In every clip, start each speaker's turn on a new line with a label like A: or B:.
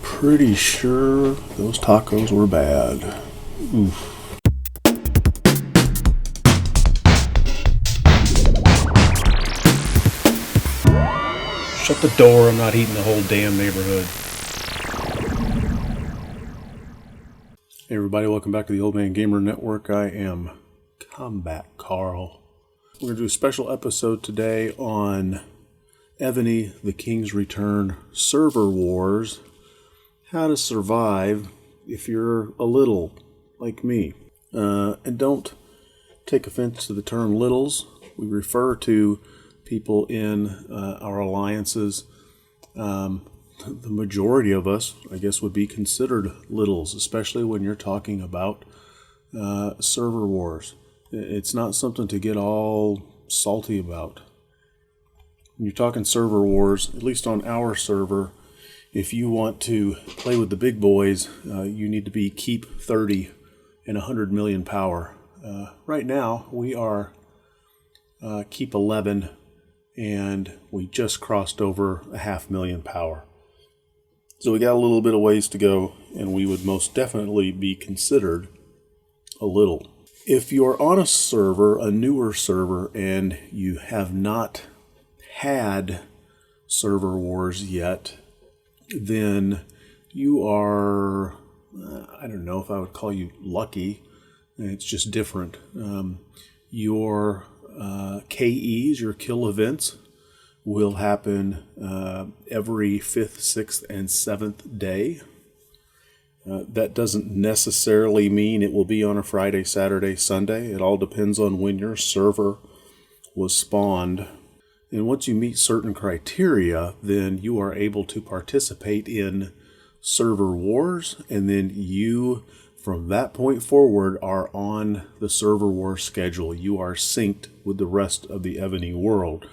A: Pretty sure those tacos were bad. Oof. Shut the door, I'm not heating the whole damn neighborhood. Hey everybody, welcome back to the Old Man Gamer Network. I am Combat Carl. We're going to do a special episode today on EVONY, The King's Return, Server Wars. How to survive if you're a little like me. And don't take offense to the term littles. We refer to people in our alliances. The majority of us, I guess, would be considered littles, especially when you're talking about server wars. It's not something to get all salty about. When you're talking server wars, at least on our server, if you want to play with the big boys, you need to be keep 30 and 100 million power. Right now, we are keep 11, and we just crossed over 500,000 power. So we got a little bit of ways to go, and we would most definitely be considered a little. If you're on a server, a newer server, and you have not had server wars yet, then you are, I don't know if I would call you lucky. It's just different. Your KEs, your kill events, will happen every 5th, 6th, and 7th day. That doesn't necessarily mean it will be on a Friday, Saturday, Sunday. It all depends on when your server was spawned. And once you meet certain criteria, then you are able to participate in server wars, and then you, from that point forward, are on the server war schedule. You are synced with the rest of the EVONY world.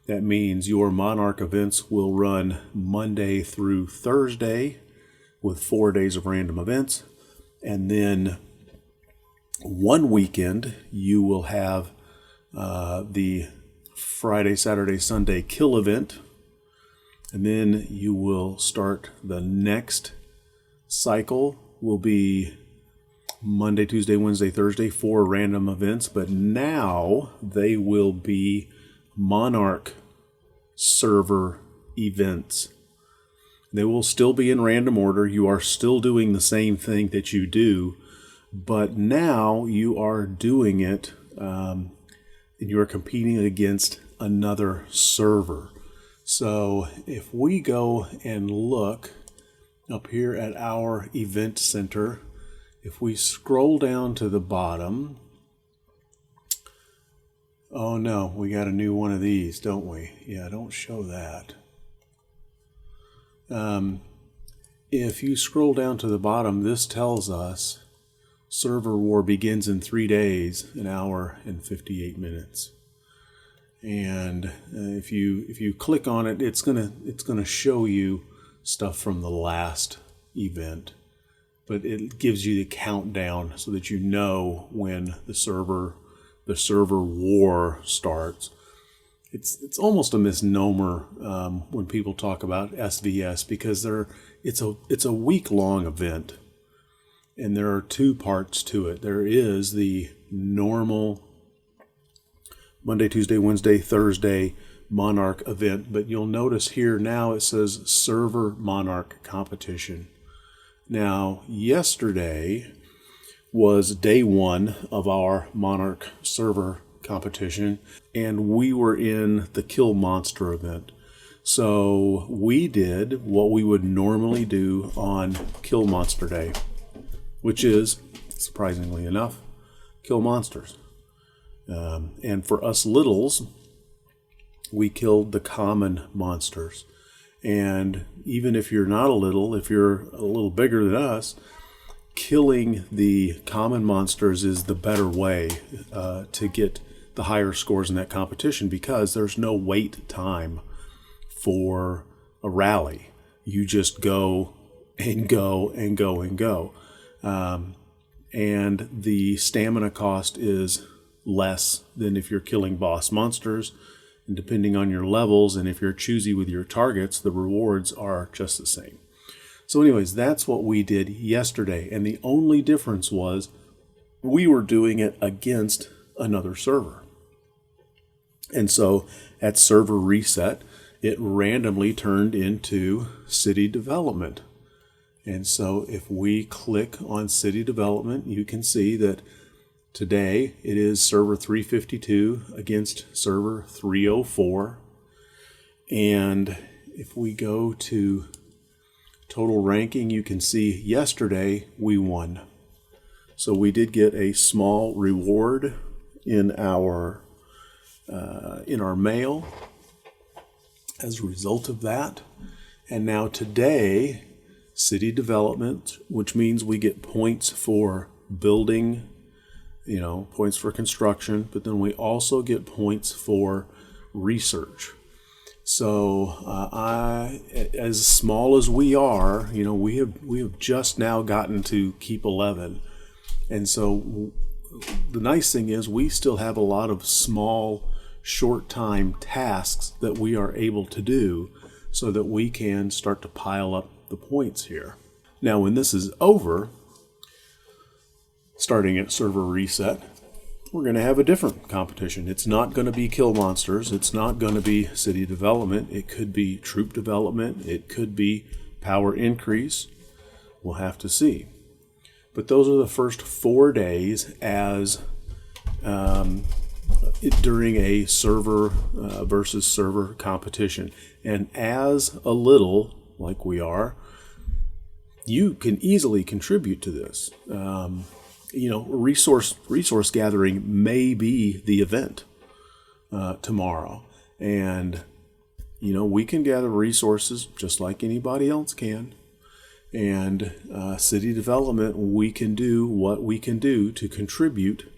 A: That means your Monarch events will run Monday through Thursday with 4 days of random events. And then one weekend you will have the Friday, Saturday, Sunday kill event. And then you will start the next cycle will be Monday, Tuesday, Wednesday, Thursday, 4 random events. But now they will be Monarch server events. They will still be in random order. You are still doing the same thing that you do, but now you are doing it and you are competing against another server. So if we go and look up here at our event center, if we scroll down to the bottom, oh no, we got a new one of these, don't we? Yeah, don't show that. If you scroll down to the bottom, this tells us server war begins in 3 days, 1 hour and 58 minutes. And if you click on it, it's gonna show you stuff from the last event, but it gives you the countdown so that you know when the server war starts. It's almost a misnomer when people talk about SvS, because it's a week-long event, and there are 2 parts to it. There is the normal Monday, Tuesday, Wednesday, Thursday Monarch event, but you'll notice here now it says Server Monarch Competition. Now, yesterday was day 1 of our Monarch server competition, and we were in the Kill Monster event. So we did what we would normally do on Kill Monster Day, which is, surprisingly enough, kill monsters. And for us littles, we killed the common monsters. And even if you're not a little, if you're a little bigger than us, killing the common monsters is the better way to get the higher scores in that competition, because there's no wait time for a rally. You just go and go and go and go. And the stamina cost is less than if you're killing boss monsters. And depending on your levels and if you're choosy with your targets, the rewards are just the same. So anyways, that's what we did yesterday. And the only difference was we were doing it against another server. And so at server reset, it randomly turned into city development. And so if we click on city development, you can see that today it is server 352 against server 304. And if we go to total ranking, you can see yesterday we won. So we did get a small reward in our mail as a result of that. And now today, city development, which means we get points for building, points for construction, but then we also get points for research. So as small as we are, we have just now gotten to keep 11. And so the nice thing is we still have a lot of small, short time tasks that we are able to do so that we can start to pile up the points here. Now, when this is over, starting at server reset, we're going to have a different competition. It's not going to be kill monsters. It's not going to be city development. It could be troop development. It could be power increase. We'll have to see. But those are the first 4 days as during a server versus server competition. And as a little, like we are, you can easily contribute to this. Resource gathering may be the event tomorrow. And, we can gather resources just like anybody else can. And city development, we can do what we can do to contribute.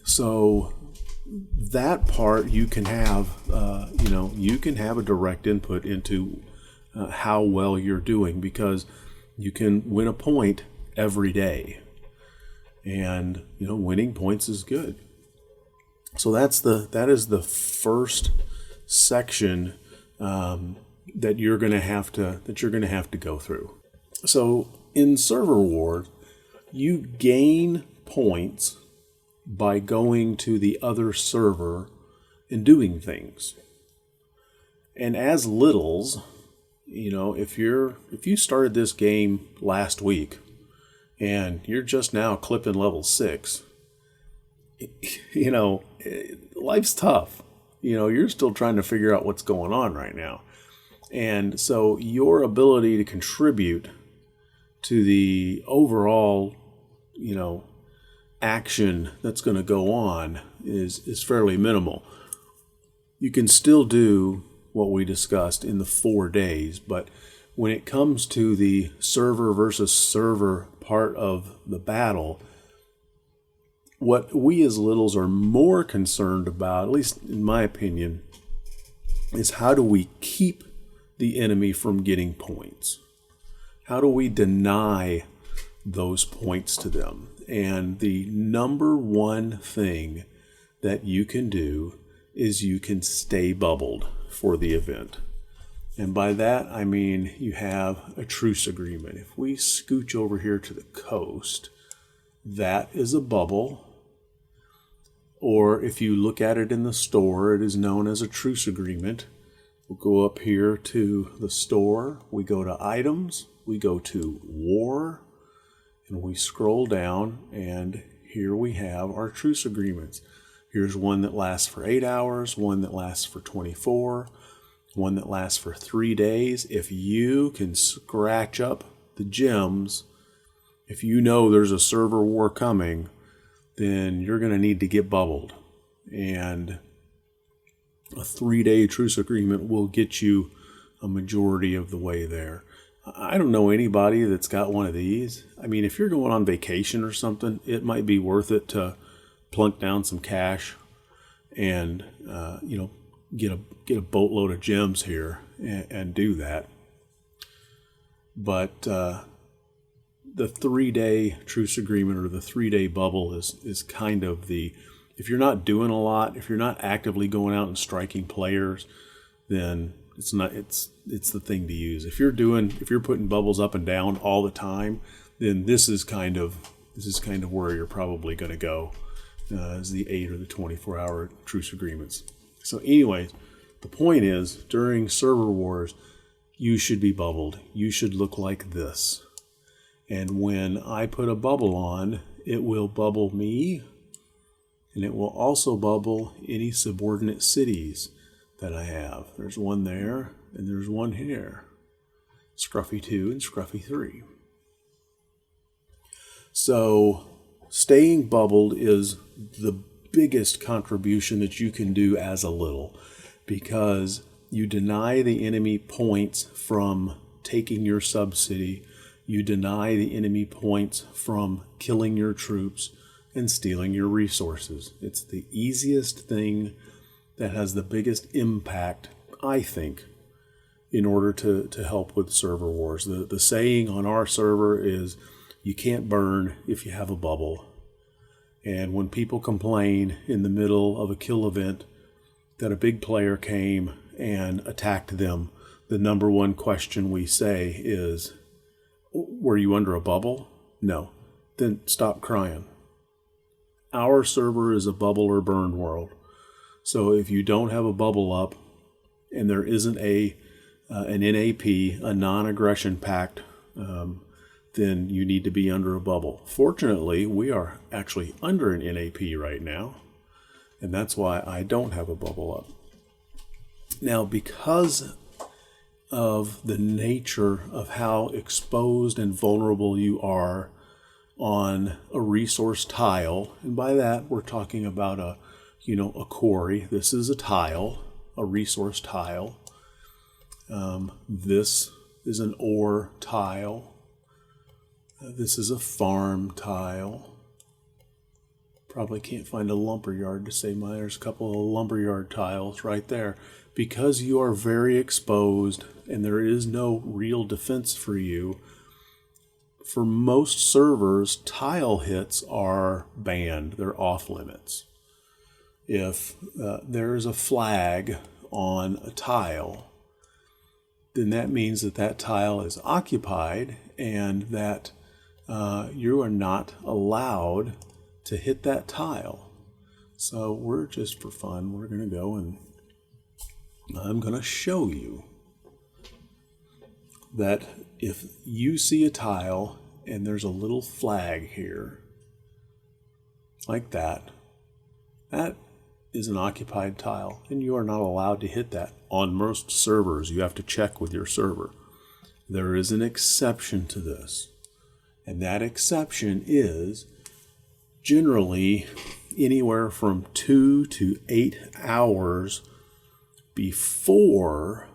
A: So that part you can have, you can have a direct input into how well you're doing, because you can win a point every day. And, winning points is good. So that is the first section that you're going to have to go through. So in server wars, you gain points by going to the other server and doing things. And as littles, if you started this game last week and you're just now clipping level 6, life's tough. You're still trying to figure out what's going on right now. And so your ability to contribute to the overall, action that's going to go on is fairly minimal. You can still do what we discussed in the 4 days, but when it comes to the server versus server part of the battle, what we as littles are more concerned about, at least in my opinion, is how do we keep the enemy from getting points? How do we deny those points to them? And the number one thing that you can do is you can stay bubbled for the event. And by that, I mean you have a truce agreement. If we scooch over here to the coast, that is a bubble. Or if you look at it in the store, it is known as a truce agreement. We'll go up here to the store. We go to items. We go to war. And we scroll down, and here we have our truce agreements. Here's one that lasts for 8 hours, one that lasts for 24, one that lasts for 3 days. If you can scratch up the gems, if you know there's a server war coming, then you're going to need to get bubbled. And a 3-day truce agreement will get you a majority of the way there. I don't know anybody that's got one of these. I mean, if you're going on vacation or something, it might be worth it to plunk down some cash and, get a boatload of gems here and do that. But the 3-day truce agreement or the 3-day bubble is kind of if you're not doing a lot, if you're not actively going out and striking players, then it's the thing to use. If you're putting bubbles up and down all the time, then this is kind of where you're probably going to go, as the 8 or the 24-hour truce agreements. So anyways, the point is, during server wars, you should be bubbled. You should look like this. And when I put a bubble on, it will bubble me, and it will also bubble any subordinate cities that I have. There's one there, and there's one here. Scruffy 2 and Scruffy 3. So staying bubbled is the biggest contribution that you can do as a little, because you deny the enemy points from taking your sub-city, you deny the enemy points from killing your troops and stealing your resources. It's the easiest thing that has the biggest impact, I think, in order to help with server wars. The saying on our server is, you can't burn if you have a bubble. And when people complain in the middle of a kill event that a big player came and attacked them, the number one question we say is, were you under a bubble? No. Then stop crying. Our server is a bubble or burn world. So if you don't have a bubble up and there isn't an NAP, a non-aggression pact, then you need to be under a bubble. Fortunately, we are actually under an NAP right now, and that's why I don't have a bubble up. Now, because of the nature of how exposed and vulnerable you are on a resource tile, and by that we're talking about a quarry. This is a tile, a resource tile. This is an ore tile. This is a farm tile. Probably can't find a lumberyard to say mine. There's a couple of lumberyard tiles right there. Because you are very exposed and there is no real defense for you, for most servers, tile hits are banned. They're off limits. If there's a flag on a tile, then that means that tile is occupied and that you are not allowed to hit that tile. So we're just for fun, we're going to go and I'm going to show you that if you see a tile and there's a little flag here, like that is an occupied tile, and you are not allowed to hit that. On most servers, you have to check with your server. There is an exception to this, and that exception is generally anywhere from 2 to 8 hours before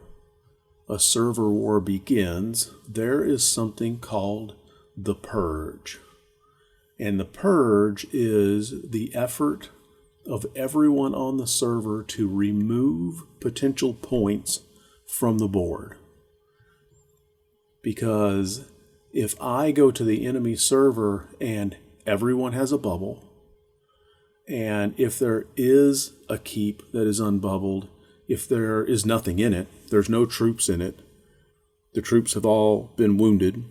A: a server war begins. There is something called the Purge. And the Purge is the effort of everyone on the server to remove potential points from the board. Because if I go to the enemy server and everyone has a bubble, and if there is a keep that is unbubbled, if there is nothing in it, there's no troops in it, the troops have all been wounded.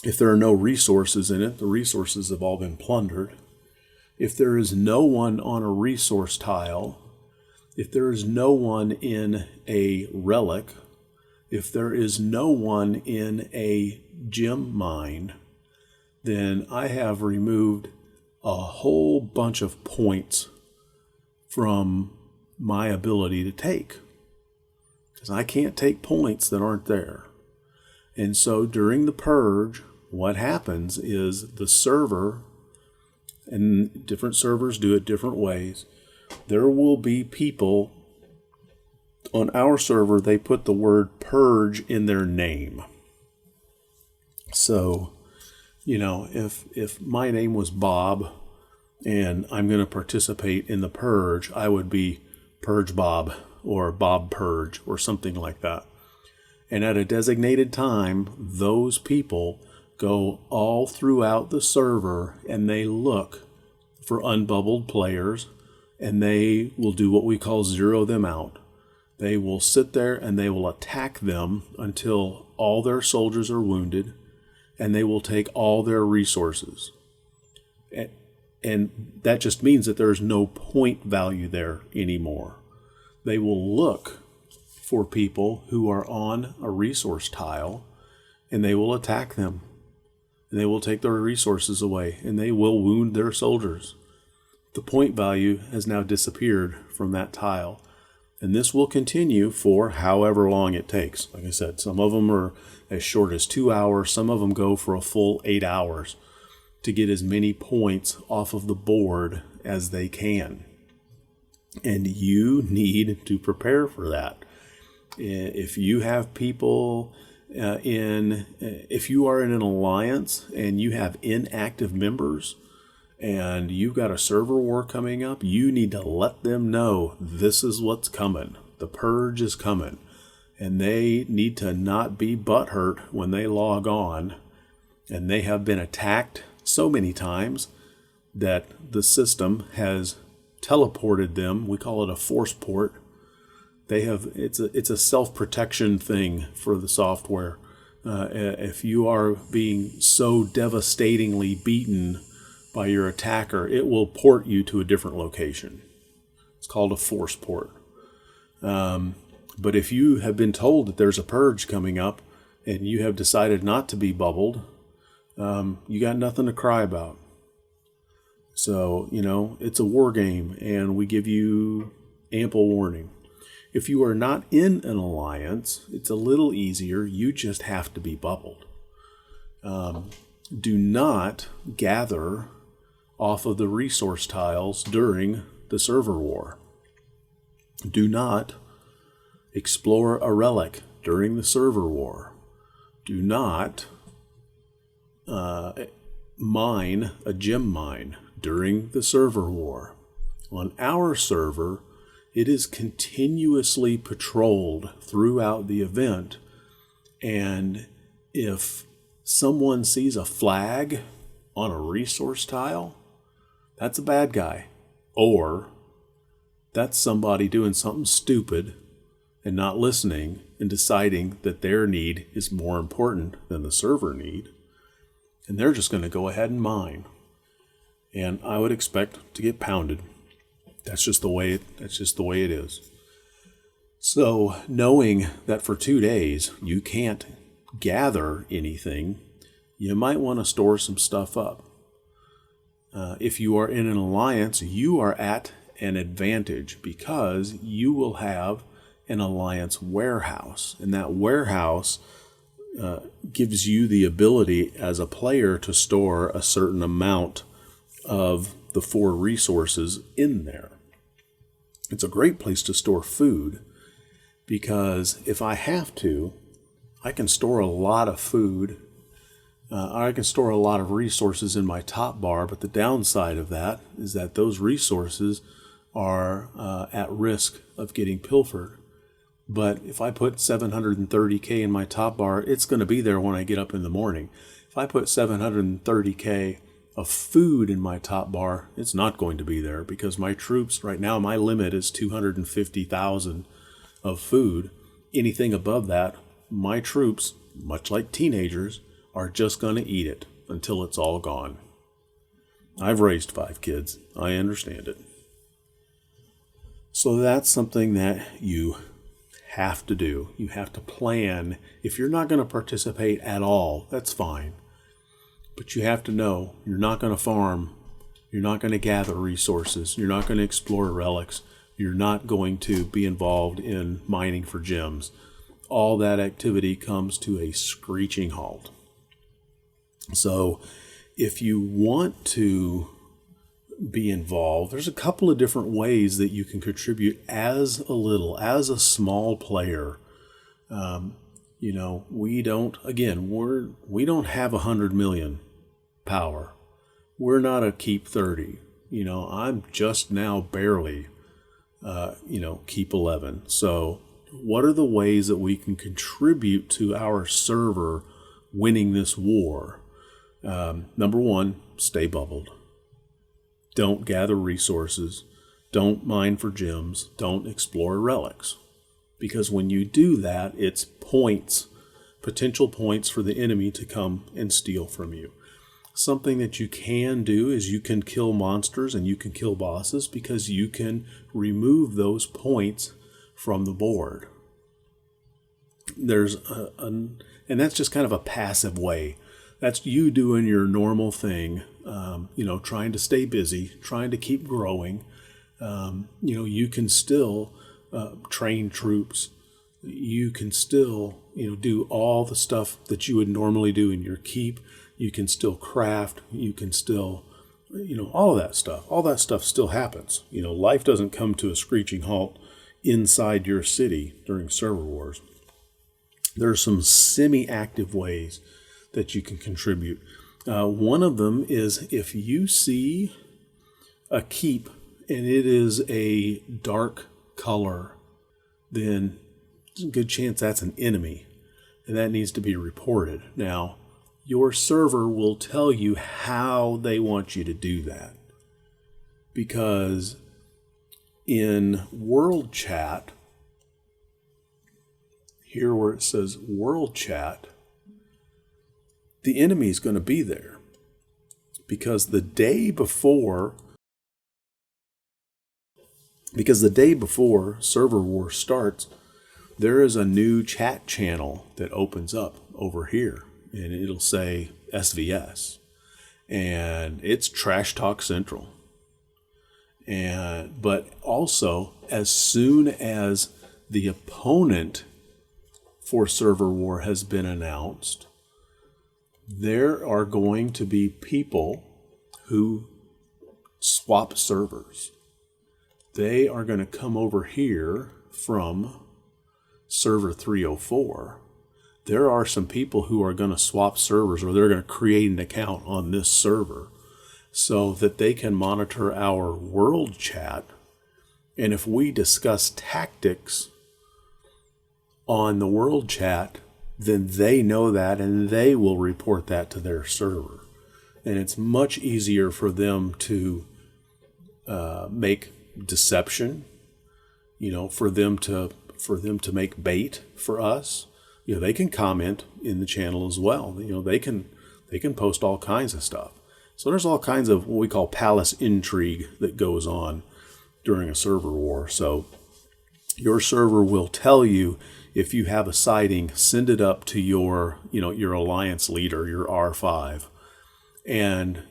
A: If there are no resources in it, the resources have all been plundered. If there is no one on a resource tile, if there is no one in a relic, if there is no one in a gem mine, then I have removed a whole bunch of points from my ability to take. Because I can't take points that aren't there. And so during the purge, what happens is the server, and different servers do it different ways, there will be people on our server, they put the word purge in their name. So, if my name was Bob and I'm going to participate in the purge, I would be Purge Bob or Bob Purge or something like that. And at a designated time, those people go all throughout the server and they look for unbubbled players, and they will do what we call zero them out. They will sit there and they will attack them until all their soldiers are wounded, and they will take all their resources. And that just means that there's no point value there anymore. They will look for people who are on a resource tile, and they will attack them. And they will take their resources away, and they will wound their soldiers. The point value has now disappeared from that tile. And this will continue for however long it takes. Like I said, some of them are as short as 2 hours. Some of them go for a full 8 hours to get as many points off of the board as they can. And you need to prepare for that. If you have people if you are in an alliance and you have inactive members and you've got a server war coming up, you need to let them know this is what's coming. The purge is coming. And they need to not be butthurt when they log on. And they have been attacked so many times that the system has teleported them. We call it a force port. It's a self-protection thing for the software. If you are being so devastatingly beaten by your attacker, it will port you to a different location. It's called a force port. But if you have been told that there's a purge coming up and you have decided not to be bubbled, you got nothing to cry about. So, it's a war game, and we give you ample warning. If you are not in an alliance, it's a little easier. You just have to be bubbled. Do not gather off of the resource tiles during the server war. Do not explore a relic during the server war. Do not mine a gem mine during the server war. On our server, it is continuously patrolled throughout the event, and if someone sees a flag on a resource tile, that's a bad guy. Or that's somebody doing something stupid and not listening and deciding that their need is more important than the server need. And they're just going to go ahead and mine. And I would expect to get pounded. That's just the way it is. So knowing that for 2 days you can't gather anything, you might want to store some stuff up. If you are in an alliance, you are at an advantage because you will have an alliance warehouse. And that warehouse gives you the ability as a player to store a certain amount of the 4 resources in there. It's a great place to store food because if I have to, I can store a lot of food. I can store a lot of resources in my top bar, but the downside of that is that those resources are at risk of getting pilfered. But if I put 730K in my top bar, it's going to be there when I get up in the morning. If I put 730K of food in my top bar, it's not going to be there because my troops, right now, my limit is 250,000 of food. Anything above that, my troops, much like teenagers, are just going to eat it until it's all gone. I've raised 5 kids. I understand it. So that's something that you have to do. You have to plan. If you're not going to participate at all, that's fine. But you have to know you're not going to farm. You're not going to gather resources. You're not going to explore relics. You're not going to be involved in mining for gems. All that activity comes to a screeching halt. So if you want to be involved, there's a couple of different ways that you can contribute as a small player. We don't have 100 million power. We're not a keep 30. I'm just now barely, keep 11. So what are the ways that we can contribute to our server winning this war? Number 1, stay bubbled. Don't gather resources. Don't mine for gems. Don't explore relics. Because when you do that, it's points, potential points for the enemy to come and steal from you. Something that you can do is you can kill monsters and you can kill bosses because you can remove those points from the board. There's and that's just kind of a passive way. That's you doing your normal thing, trying to stay busy, trying to keep growing. You can still train troops. You can still, do all the stuff that you would normally do in your keep. You can still craft. You can still, all of that stuff. All that stuff still happens. Life doesn't come to a screeching halt inside your city during server wars. There are some semi-active ways that you can contribute. One of them is if you see a keep and it is a dark color, then there's a good chance that's an enemy, and that needs to be reported. Now, your server will tell you how they want you to do that, because in world chat, here where it says world chat, the enemy is going to be there, because the day before server war starts, there is a new chat channel that opens up over here, and it'll say SvS, and it's Trash Talk Central. But also, as soon as the opponent for server war has been announced, there are going to be people who swap servers. They are going to come over here from server 304. There are some people who are going to swap servers, or they're going to create an account on this server so that they can monitor our world chat. And if we discuss tactics on the world chat, then they know that and they will report that to their server. And it's much easier for them to make deception, for them to make bait for us. They can comment in the channel as well. They can post all kinds of stuff. So there's all kinds of what we call palace intrigue that goes on during a server war. So your server will tell you if you have a sighting, send it up to your alliance leader, your R5, and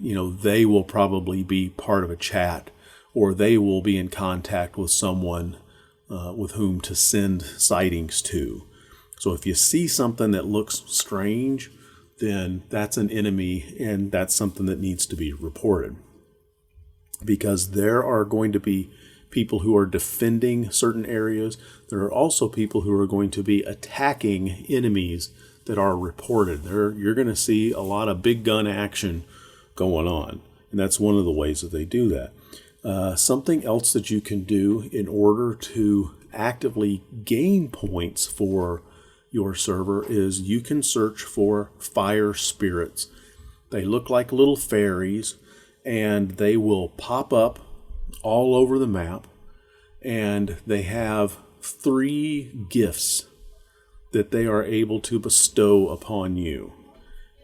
A: they will probably be part of a chat, or they will be in contact with someone with whom to send sightings to. So if you see something that looks strange, then that's an enemy, and that's something that needs to be reported. Because there are going to be people who are defending certain areas. There are also people who are going to be attacking enemies that are reported. You're going to see a lot of big gun action going on, and that's one of the ways that they do that. Something else that you can do in order to actively gain points for your server is you can search for fire spirits. They look like little fairies, and they will pop up all over the map, and they have 3 gifts that they are able to bestow upon you.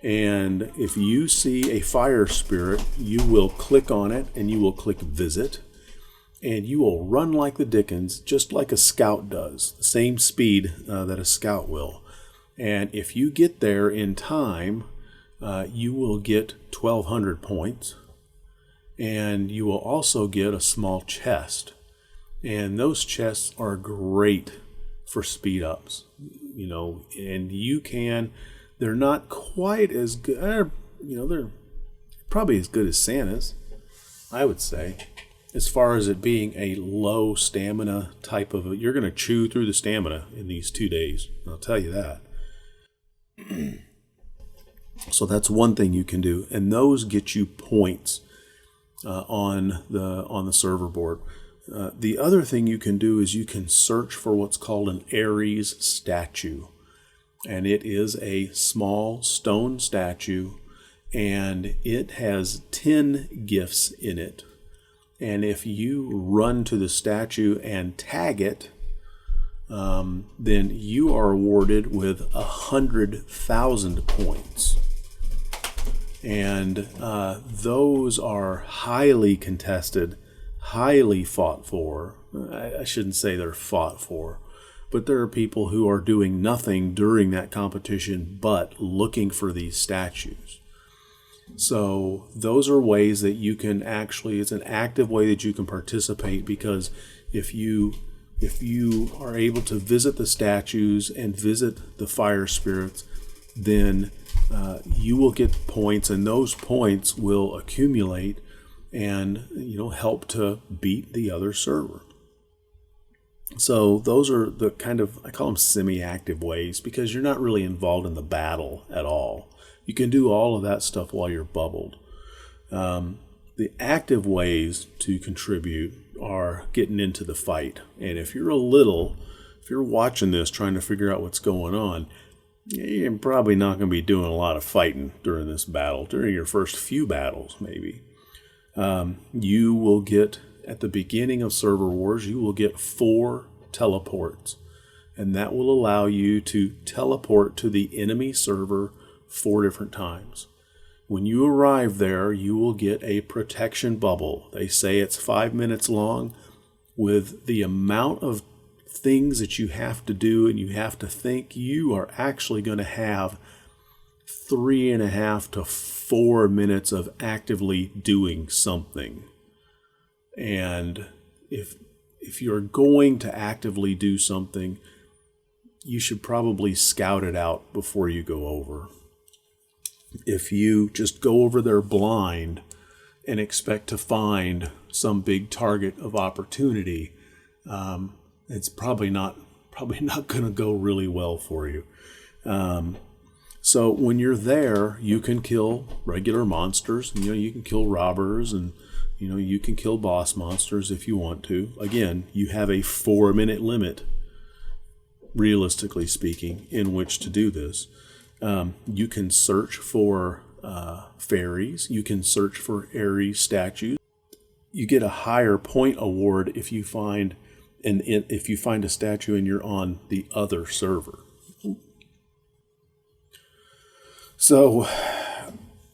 A: And if you see a fire spirit, you will click on it and you will click visit, and you will run like the dickens, just like a scout does, the same speed that a scout will. And if you get there in time, you will get 1,200 points, and you will also get a small chest. And those chests are great for speed ups, and they're not quite as good, they're probably as good as Santa's, I would say. As far as it being a low stamina type of, you're going to chew through the stamina in these 2 days. I'll tell you that. So that's one thing you can do, and those get you points on the server board. The other thing you can do is you can search for what's called an Ares statue, and it is a small stone statue, and it has 10 gifts in it. And if you run to the statue and tag it, then you are awarded with 100,000 points. And those are highly contested, highly fought for. I shouldn't say they're fought for, but there are people who are doing nothing during that competition but looking for these statues. So those are ways that you can actually, it's an active way that you can participate, because if you are able to visit the statues and visit the fire spirits, then you will get points, and those points will accumulate and help to beat the other server. So those are the kind of, I call them semi-active ways, because you're not really involved in the battle at all. You can do all of that stuff while you're bubbled. The active ways to contribute are getting into the fight. And if you're watching this trying to figure out what's going on, you're probably not going to be doing a lot of fighting during this battle, during your first few battles maybe. You will get, at the beginning of Server Wars, you will get 4 teleports. And that will allow you to teleport to the enemy server 4 different times. When you arrive there, you will get a protection bubble. They say it's 5 minutes long. With the amount of things that you have to do and you have to think, you are actually going to have 3.5 to 4 minutes of actively doing something. And if you're going to actively do something, you should probably scout it out before you go over. If you just go over there blind and expect to find some big target of opportunity, it's probably not going to go really well for you. So when you're there, you can kill regular monsters. You can kill robbers, and you can kill boss monsters if you want to. Again, you have a 4-minute limit, realistically speaking, in which to do this. You can search for fairies. You can search for airy statues. You get a higher point award if you find a statue and you're on the other server. So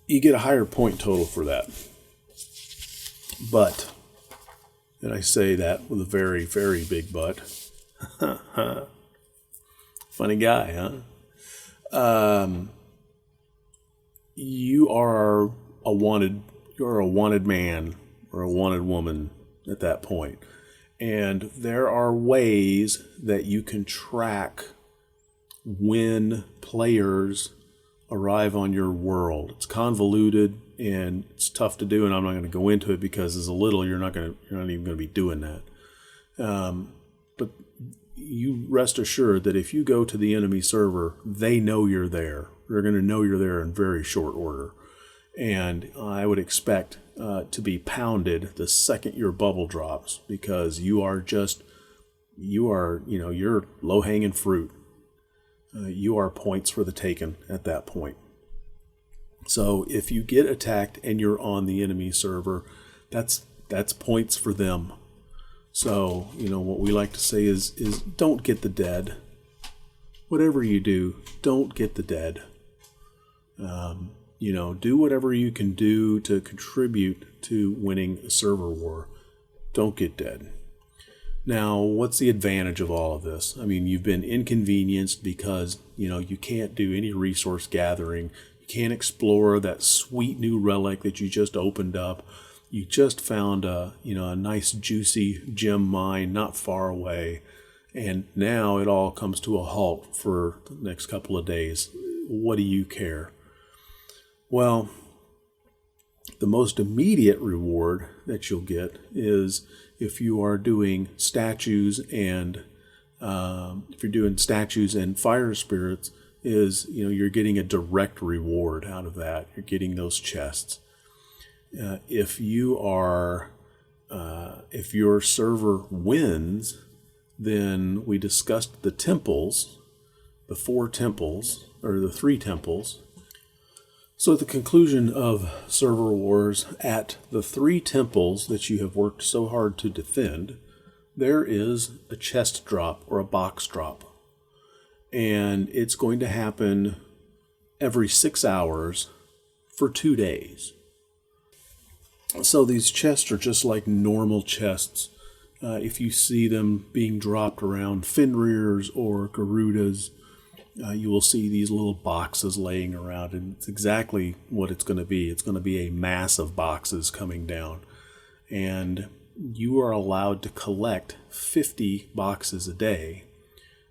A: you get a higher point total for that. But, and I say that with a very, very big but. Funny guy, huh? You're a wanted man or a wanted woman at that point. And there are ways that you can track when players arrive on your world. It's convoluted and it's tough to do, and I'm not going to go into it because as a little you're not even going to be doing that. But you rest assured that if you go to the enemy server, they know you're there. They're going to know you're there in very short order. And I would expect to be pounded the second your bubble drops, because you're low-hanging fruit. You are points for the taking at that point. So if you get attacked and you're on the enemy server, that's points for them. So, what we like to say is don't get the dead. Whatever you do, don't get the dead. Do whatever you can do to contribute to winning a server war. Don't get dead. Now, what's the advantage of all of this? I mean, you've been inconvenienced because, you can't do any resource gathering. You can't explore that sweet new relic that you just opened up. You just found a nice juicy gem mine not far away. And now it all comes to a halt for the next couple of days. What do you care? Well, the most immediate reward that you'll get is if you are doing statues and fire spirits, is you're getting a direct reward out of that. You're getting those chests. If your server wins, then we discussed the temples, the 4 temples or the 3 temples. So at the conclusion of Server Wars, at the 3 temples that you have worked so hard to defend, there is a chest drop or a box drop. And it's going to happen every 6 hours for 2 days. So these chests are just like normal chests. If you see them being dropped around Fenrir's or Garuda's, you will see these little boxes laying around, and it's exactly what it's going to be. It's going to be a mass of boxes coming down, and you are allowed to collect 50 boxes a day.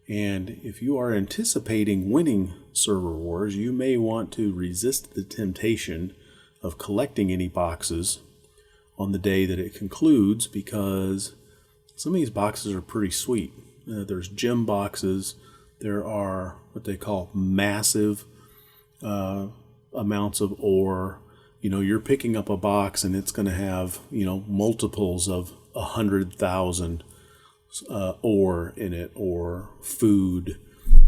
A: And if you are anticipating winning server wars, you may want to resist the temptation of collecting any boxes on the day that it concludes, because some of these boxes are pretty sweet. There's gem boxes. There are what they call massive amounts of ore. You're picking up a box and it's going to have, multiples of 100,000 ore in it, or food,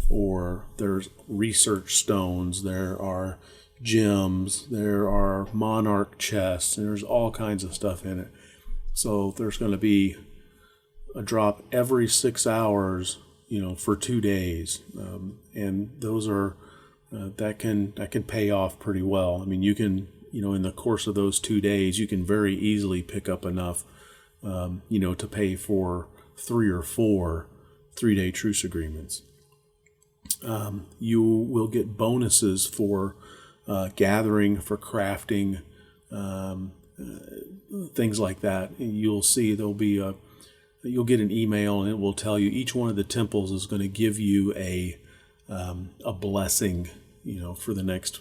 A: or there's research stones, there are gems, there are Monarch chests, and there's all kinds of stuff in it. So there's going to be a drop every 6 hours, for 2 days, and those are that can pay off pretty well. I mean, you can, in the course of those 2 days, you can very easily pick up enough, to pay for 3 or 4 3-day truce agreements. You will get bonuses for gathering, for crafting, things like that. You'll see there'll be you'll get an email, and it will tell you each one of the temples is going to give you a blessing, for the next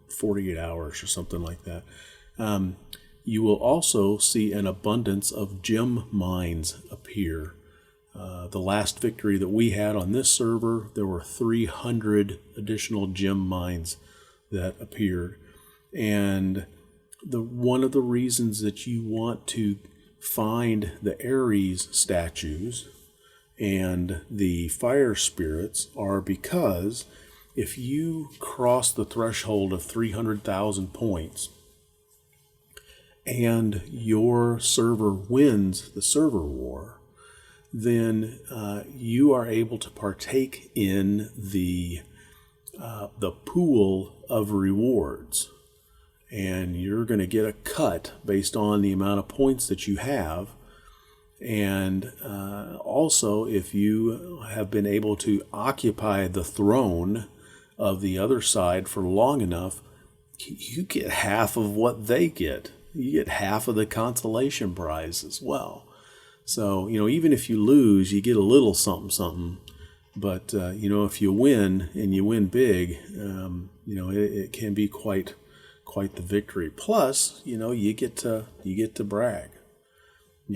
A: 48 hours or something like that. You will also see an abundance of gem mines appear. The last victory that we had on this server, there were 300 additional gem mines that appeared. And one of the reasons that you want to find the Ares statues and the fire spirits are because if you cross the threshold of 300,000 points and your server wins the server war, then you are able to partake in the pool of rewards. And you're going to get a cut based on the amount of points that you have. And also, if you have been able to occupy the throne of the other side for long enough, you get half of what they get. You get half of the consolation prize as well. So, even if you lose, you get a little something. But, if you win, and you win big, it can be quite the victory. Plus, you get to brag.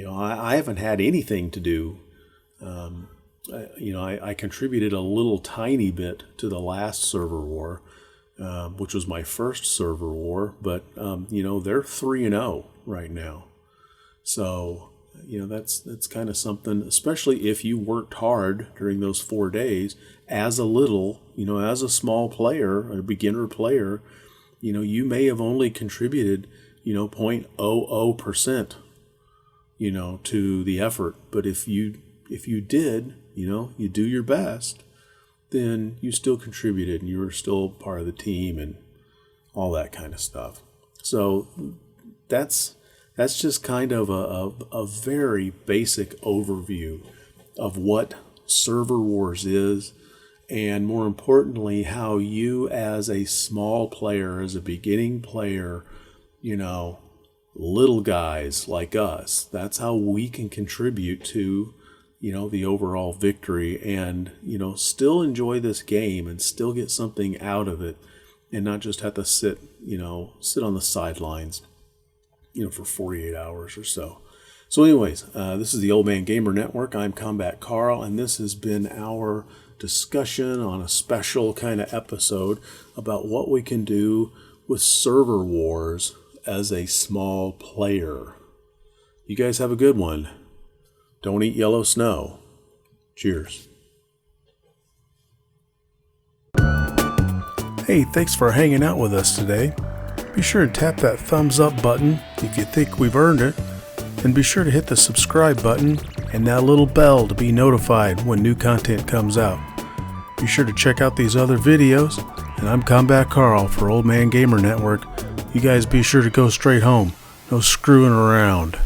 A: I haven't had anything to do. I contributed a little tiny bit to the last server war, which was my first server war. But they're 3-0 right now. So that's kind of something. Especially if you worked hard during those 4 days as as a small player, a beginner player. You may have only contributed, 0.00%, to the effort. But if you did, you do your best, then you still contributed and you were still part of the team and all that kind of stuff. So that's just kind of a very basic overview of what server wars is. And more importantly, how you as a small player, as a beginning player, little guys like us, that's how we can contribute to, the overall victory and, still enjoy this game and still get something out of it and not just have to sit on the sidelines, for 48 hours or so. So anyways, this is the Old Man Gamer Network. I'm Combat Carl, and this has been our discussion on a special kind of episode about what we can do with server wars as a small player. You guys have a good one. Don't eat yellow snow. Cheers. Hey, thanks for hanging out with us today. Be sure to tap that thumbs up button if you think we've earned it, and be sure to hit the subscribe button and that little bell to be notified when new content comes out. Be sure to check out these other videos, and I'm Combat Carl for Old Man Gamer Network. You guys be sure to go straight home. No screwing around.